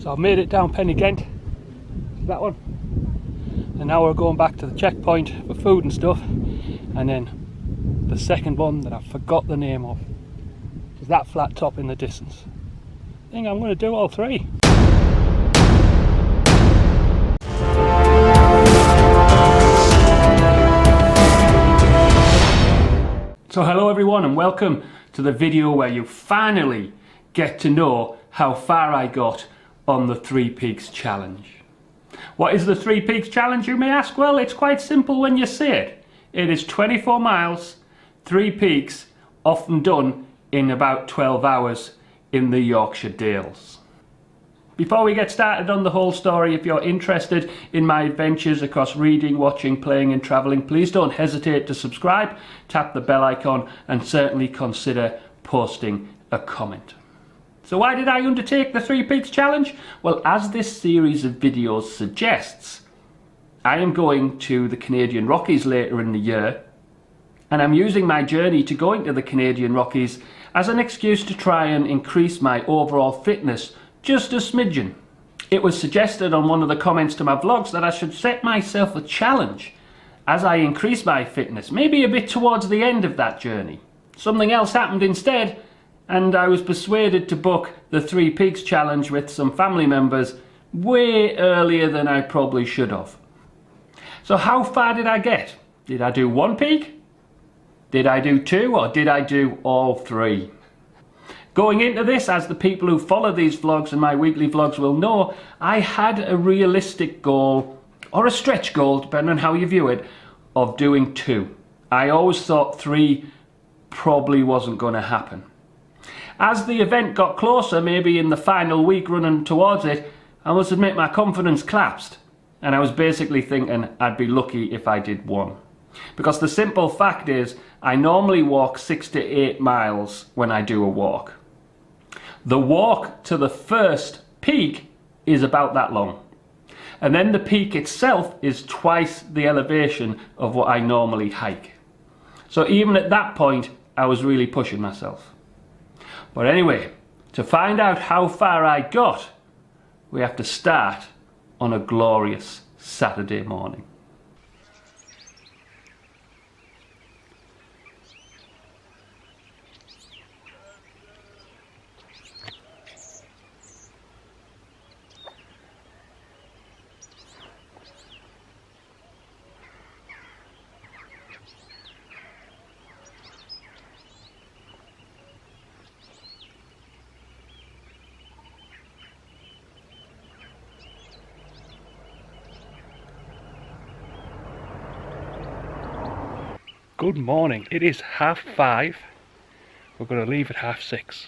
So I've made it down Pennygent, that one, and now we're going back to the checkpoint for food and stuff, and then the second one that I forgot the name of is that flat top in the distance. I think I'm going to do all three. So hello everyone and welcome to the video where you finally get to know how far I got on the Three Peaks challenge. What is the Three Peaks challenge, you may ask? Well, it's quite simple when you see it. It is 24 miles, 3 peaks, often done in about 12 hours in the Yorkshire Dales. Before we get started on the whole story, if you're interested in my adventures across reading, watching, playing and travelling, please don't hesitate to subscribe, tap the bell icon and certainly consider posting a comment. So why did I undertake the Three Peaks challenge? Well, as this series of videos suggests, I am going to the Canadian Rockies later in the year, and I'm using my journey to going to the Canadian Rockies as an excuse to try and increase my overall fitness just a smidgen. It was suggested on one of the comments to my vlogs that I should set myself a challenge as I increase my fitness, maybe a bit towards the end of that journey. Something else happened instead, and I was persuaded to book the Three Peaks challenge with some family members way earlier than I probably should have. So how far did I get? Did I do 1 peak? Did I do 2, or did I do all 3? Going into this, as the people who follow these vlogs and my weekly vlogs will know, I had a realistic goal, or a stretch goal, depending on how you view it, of doing 2. I always thought 3 probably wasn't going to happen. As the event got closer, maybe in the final week running towards it, I must admit my confidence collapsed, and I was basically thinking I'd be lucky if I did 1. Because the simple fact is, I normally walk 6 to 8 miles when I do a walk. The walk to the first peak is about that long. And then the peak itself is twice the elevation of what I normally hike. So even at that point, I was really pushing myself. But anyway, to find out how far I got, we have to start on a glorious Saturday morning. Good morning, it is 5:30, we're going to leave at 6:30,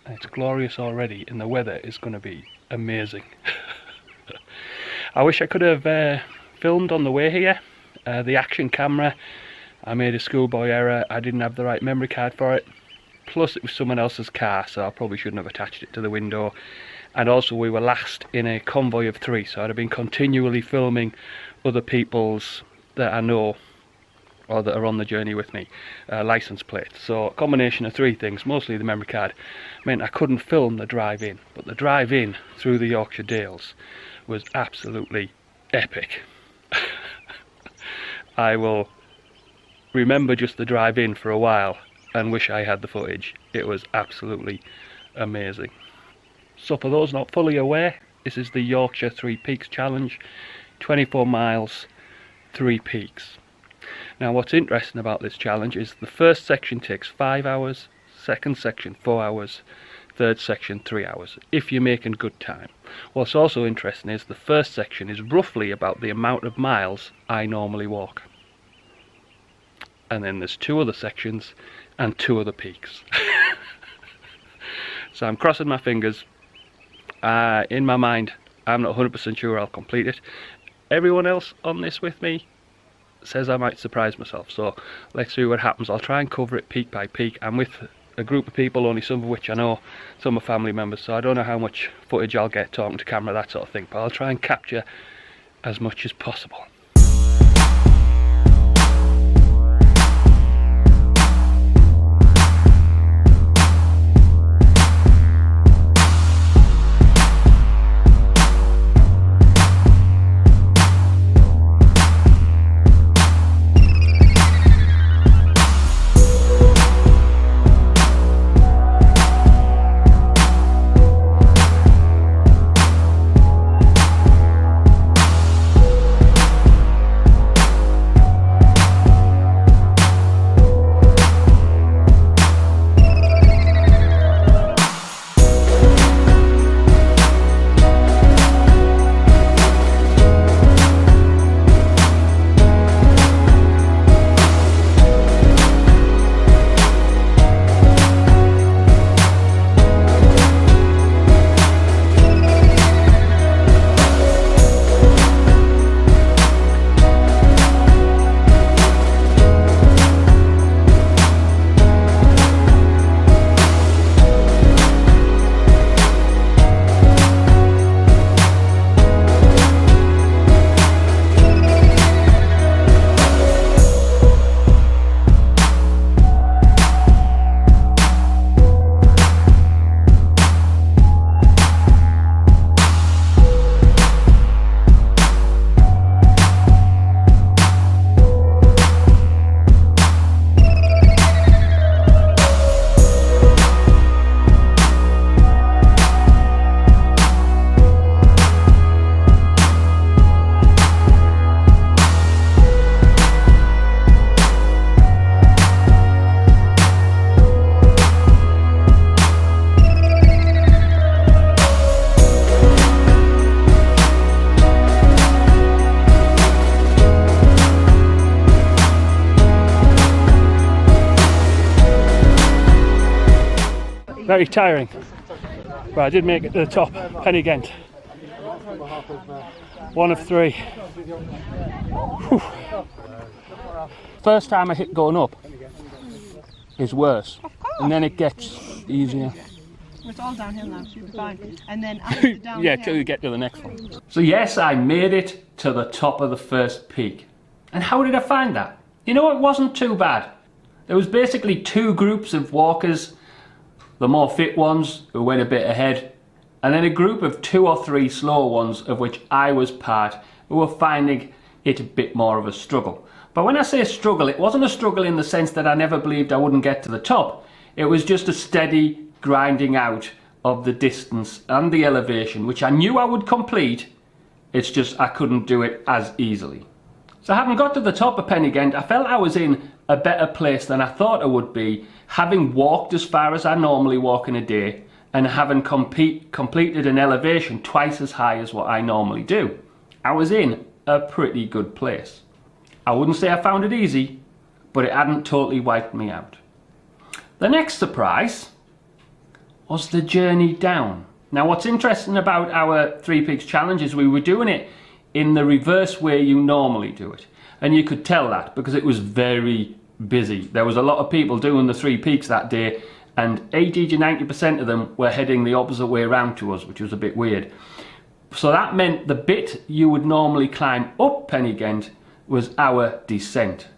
and it's glorious already and the weather is going to be amazing. I wish I could have filmed on the way here. The action camera, I made a schoolboy error, I didn't have the right memory card for it, plus it was someone else's car, so I probably shouldn't have attached it to the window, and also we were last in a convoy of 3, so I'd have been continually filming other people's that I know or that are on the journey with me, license plates. So a combination of 3 things, mostly the memory card, meant I couldn't film the drive in, but the drive in through the Yorkshire Dales was absolutely epic. I will remember just the drive in for a while and wish I had the footage. It was absolutely amazing. So for those not fully aware, this is the Yorkshire Three Peaks challenge, 24 miles, 3 peaks. Now what's interesting about this challenge is the first section takes 5 hours, second section 4 hours, third section 3 hours, if you're making good time. What's also interesting is the first section is roughly about the amount of miles I normally walk. And then there's 2 other sections and 2 other peaks. So I'm crossing my fingers. In my mind, I'm not 100% sure I'll complete it. Everyone else on this with me says I might surprise myself, so let's see what happens. I'll try and cover it peak by peak. I'm with a group of people, only some of which I know, some are family members, so I don't know how much footage I'll get talking to camera, that sort of thing, but I'll try and capture as much as possible. very tiring. But I did make it to the top, Pennygent. 1 of 3. Whew. First time I hit going up is worse, and then it gets easier. It's all downhill now, you'll be fine. And then after the downhill... Yeah, till you get to the next one. So yes, I made it to the top of the first peak. And how did I find that? You know, it wasn't too bad. There was basically 2 groups of walkers, the more fit ones who went a bit ahead, and then a group of 2 or 3 slower ones, of which I was part, who were finding it a bit more of a struggle. But when I say struggle, it wasn't a struggle in the sense that I never believed I wouldn't get to the top. It was just a steady grinding out of the distance and the elevation, which I knew I would complete. It's just I couldn't do it as easily. So having got to the top of Pennygent, I felt I was in a better place than I thought I would be, having walked as far as I normally walk in a day, and having completed an elevation twice as high as what I normally do. I was in a pretty good place. I wouldn't say I found it easy, but it hadn't totally wiped me out. The next surprise was the journey down. Now what's interesting about our Three Peaks challenge is we were doing it in the reverse way you normally do it. And you could tell that because it was very busy. There was a lot of people doing the Three Peaks that day, and 80 to 90% of them were heading the opposite way around to us, which was a bit weird. So that meant the bit you would normally climb up Pennygent was our descent.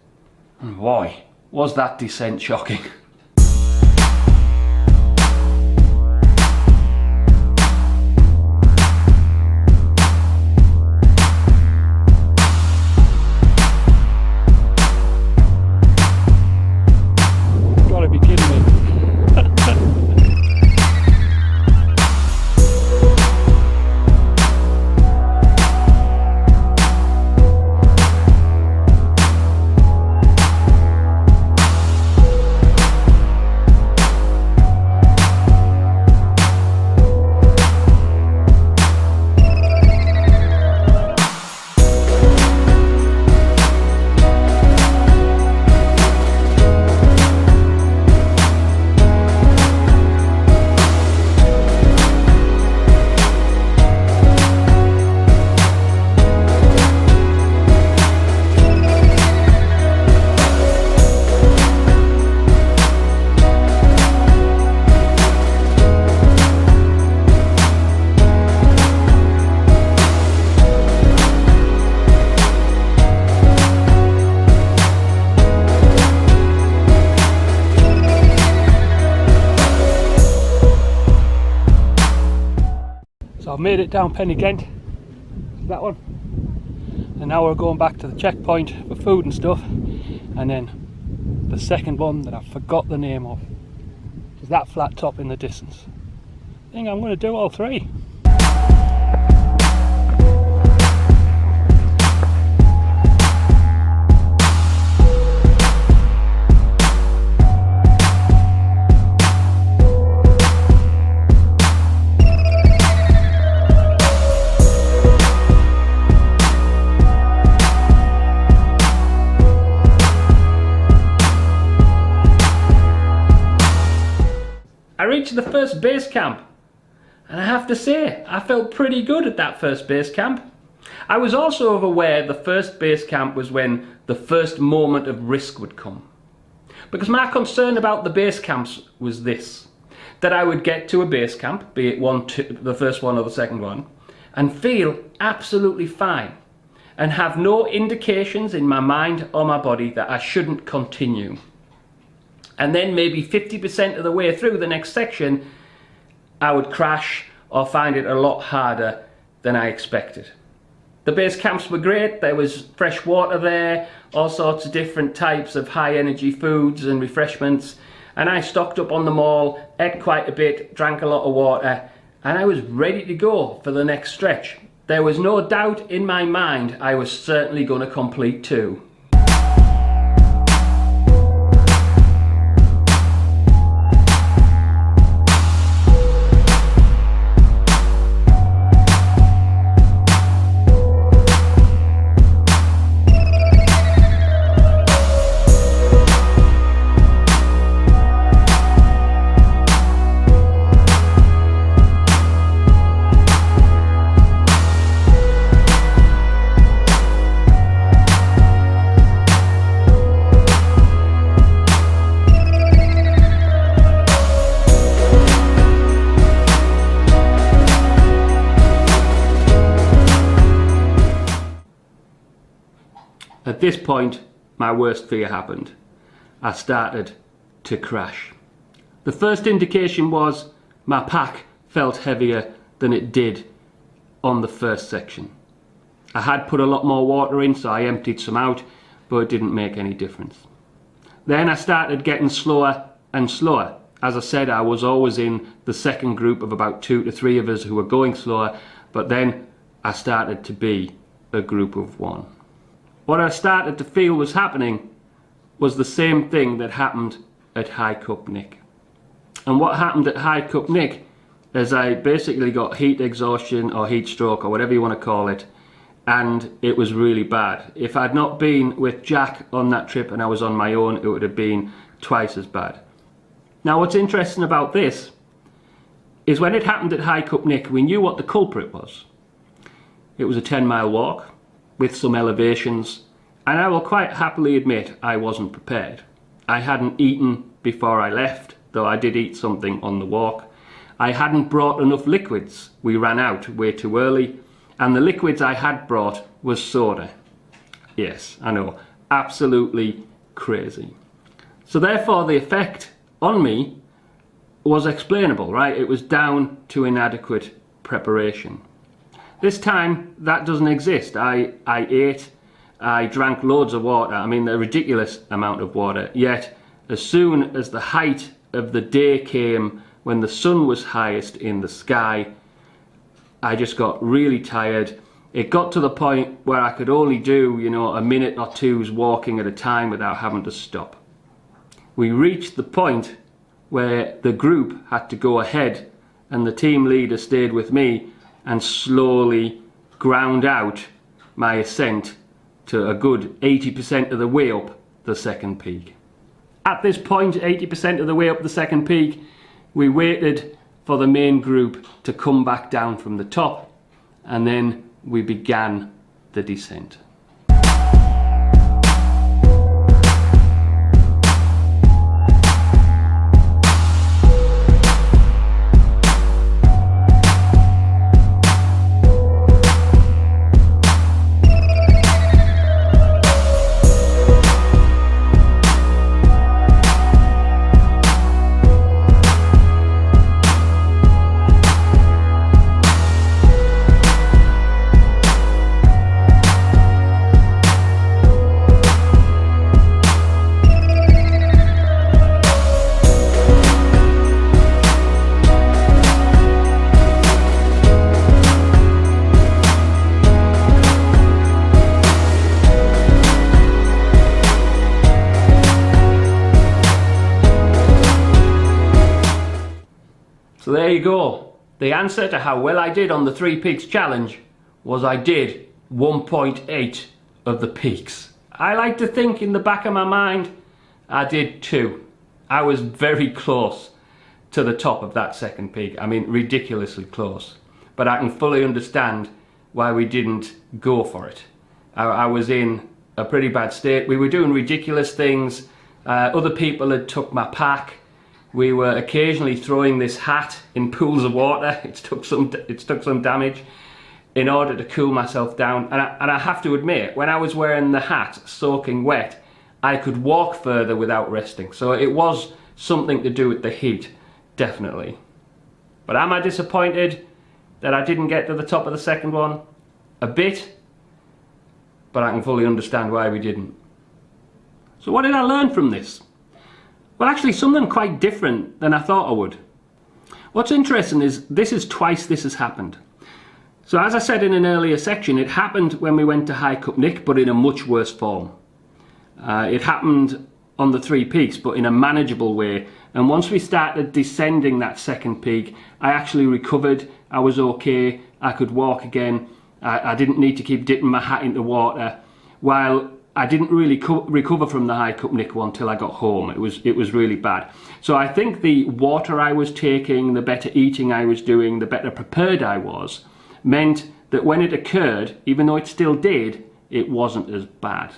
And boy, was that descent shocking. Gotta be kidding me. So I've made it down Pennygent, that one, and now we're going back to the checkpoint for food and stuff, and then the second one that I forgot the name of is that flat top in the distance. I think I'm going to do all 3. I reached the first base camp, and I have to say, I felt pretty good at that first base camp. I was also aware the first base camp was when the first moment of risk would come. Because my concern about the base camps was this, that I would get to a base camp, be it the first one or the second one, and feel absolutely fine, and have no indications in my mind or my body that I shouldn't continue. And then maybe 50% of the way through the next section, I would crash or find it a lot harder than I expected. The base camps were great. There was fresh water there, all sorts of different types of high energy foods and refreshments, and I stocked up on them all, ate quite a bit, drank a lot of water, and I was ready to go for the next stretch. There was no doubt in my mind I was certainly going to complete 2. At this point, my worst fear happened. I started to crash. The first indication was my pack felt heavier than it did on the first section. I had put a lot more water in, so I emptied some out, but it didn't make any difference. Then I started getting slower and slower. As I said, I was always in the second group of about 2 to 3 of us who were going slower, but then I started to be a group of 1. What I started to feel was happening was the same thing that happened at High Cup Nick. And what happened at High Cup Nick is I basically got heat exhaustion or heat stroke or whatever you want to call it, and it was really bad. If I'd not been with Jack on that trip and I was on my own, it would have been twice as bad. Now what's interesting about this is when it happened at High Cup Nick, we knew what the culprit was. It was a 10-mile walk with some elevations, and I will quite happily admit I wasn't prepared. I hadn't eaten before I left, though I did eat something on the walk. I hadn't brought enough liquids. We ran out way too early, and the liquids I had brought was soda. Yes, I know, absolutely crazy. So therefore the effect on me was explainable, right? It was down to inadequate preparation. This time that doesn't exist. I ate, I drank loads of water, I mean a ridiculous amount of water, yet as soon as the height of the day came, when the sun was highest in the sky, I just got really tired. It got to the point where I could only do, a minute or two's walking at a time without having to stop. We reached the point where the group had to go ahead and the team leader stayed with me and slowly ground out my ascent to a good 80% of the way up the second peak. At this point, 80% of the way up the second peak, we waited for the main group to come back down from the top, and then we began the descent. So there you go. The answer to how well I did on the Three Peaks challenge was I did 1.8 of the peaks. I like to think in the back of my mind I did 2. I was very close to the top of that second peak. I mean, ridiculously close. But I can fully understand why we didn't go for it. I was in a pretty bad state. We were doing ridiculous things. Other people had took my pack. We were occasionally throwing this hat in pools of water. It took some damage in order to cool myself down. And I have to admit, when I was wearing the hat soaking wet, I could walk further without resting. So it was something to do with the heat, definitely. But am I disappointed that I didn't get to the top of the second one? A bit, but I can fully understand why we didn't. So what did I learn from this? Well, actually something quite different than I thought I would. What's interesting is this is twice this has happened. So as I said in an earlier section, it happened when we went to High Cup Nick, but in a much worse form. It happened on the Three Peaks, but in a manageable way. And once we started descending that second peak, I actually recovered. I was okay. I could walk again. I didn't need to keep dipping my hat into water. While I didn't really recover from the High Cup Nick one till I got home. It was really bad. So I think the water I was taking, the better eating I was doing, the better prepared I was, meant that when it occurred, even though it still did, it wasn't as bad.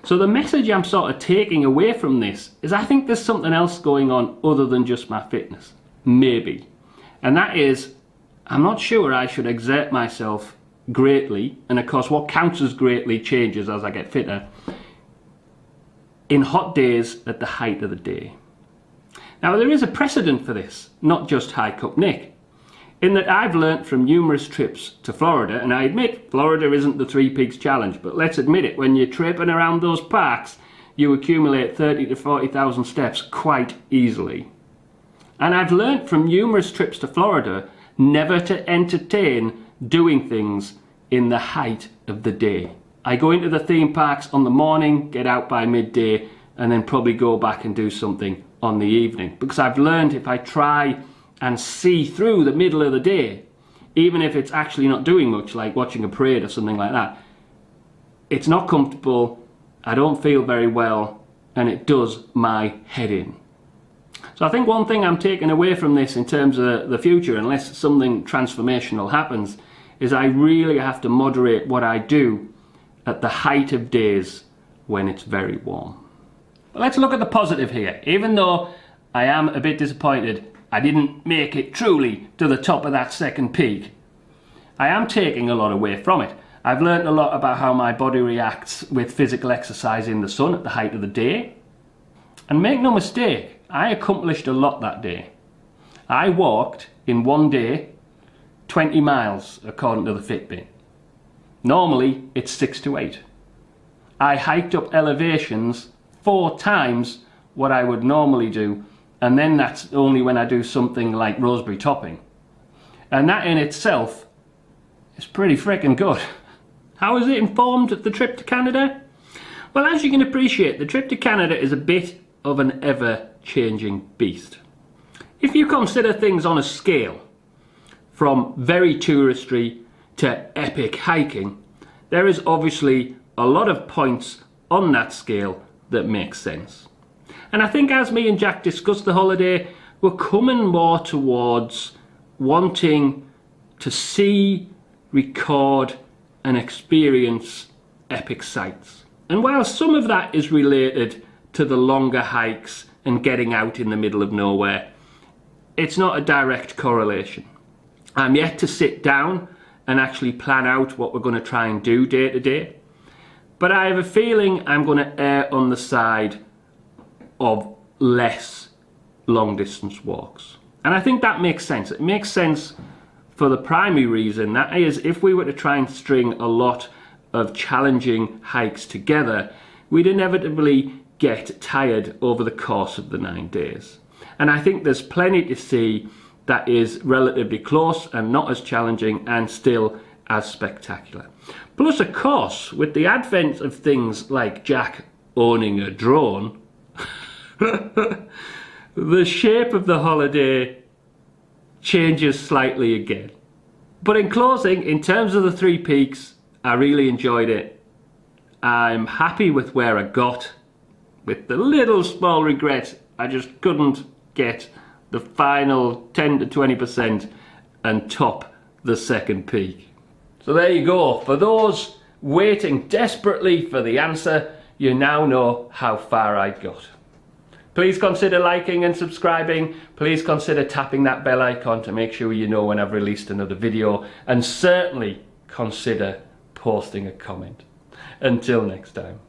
So the message I'm sort of taking away from this is I think there's something else going on other than just my fitness. Maybe. And that is, I'm not sure I should exert myself greatly, and of course what counts as greatly changes as I get fitter, in hot days at the height of the day. Now there is a precedent for this, not just Hike Up Nick, in that I've learnt from numerous trips to Florida, and I admit Florida isn't the Three Peaks Challenge, but let's admit it, when you're tripping around those parks, you accumulate 30 to 40,000 steps quite easily. And I've learnt from numerous trips to Florida never to entertain doing things in the height of the day. I go into the theme parks on the morning, get out by midday, and then probably go back and do something on the evening. Because I've learned if I try and see through the middle of the day, even if it's actually not doing much, like watching a parade or something like that, it's not comfortable, I don't feel very well, and it does my head in. So I think one thing I'm taking away from this in terms of the future, unless something transformational happens, is I really have to moderate what I do at the height of days when it's very warm. But let's look at the positive here. Even though I am a bit disappointed I didn't make it truly to the top of that second peak, I am taking a lot away from it. I've learned a lot about how my body reacts with physical exercise in the sun at the height of the day. And make no mistake, I accomplished a lot that day. I walked in one day 20 miles according to the Fitbit. Normally it's 6 to 8. I hiked up elevations 4 times what I would normally do, and then that's only when I do something like roseberry topping. And that in itself is pretty freaking good. How has it informed the trip to Canada? Well, as you can appreciate, the trip to Canada is a bit of an ever-changing beast. If you consider things on a scale, from very touristy to epic hiking, there is obviously a lot of points on that scale that make sense. And I think as me and Jack discussed the holiday, we're coming more towards wanting to see, record and experience epic sights. And while some of that is related to the longer hikes and getting out in the middle of nowhere, it's not a direct correlation. I'm yet to sit down and actually plan out what we're going to try and do day to day, but I have a feeling I'm going to err on the side of less long distance walks. And I think that makes sense. It makes sense for the primary reason, that is, if we were to try and string a lot of challenging hikes together, we'd inevitably get tired over the course of the 9 days. And I think there's plenty to see that is relatively close and not as challenging and still as spectacular. Plus, of course, with the advent of things like Jack owning a drone, the shape of the holiday changes slightly again. But in closing, in terms of the Three Peaks, I really enjoyed it. I'm happy with where I got, with the little small regret I just couldn't get the final 10 to 20% and top the second peak. So there you go. For those waiting desperately for the answer, you now know how far I got. Please consider liking and subscribing. Please consider tapping that bell icon to make sure you know when I've released another video, and certainly consider posting a comment. Until next time.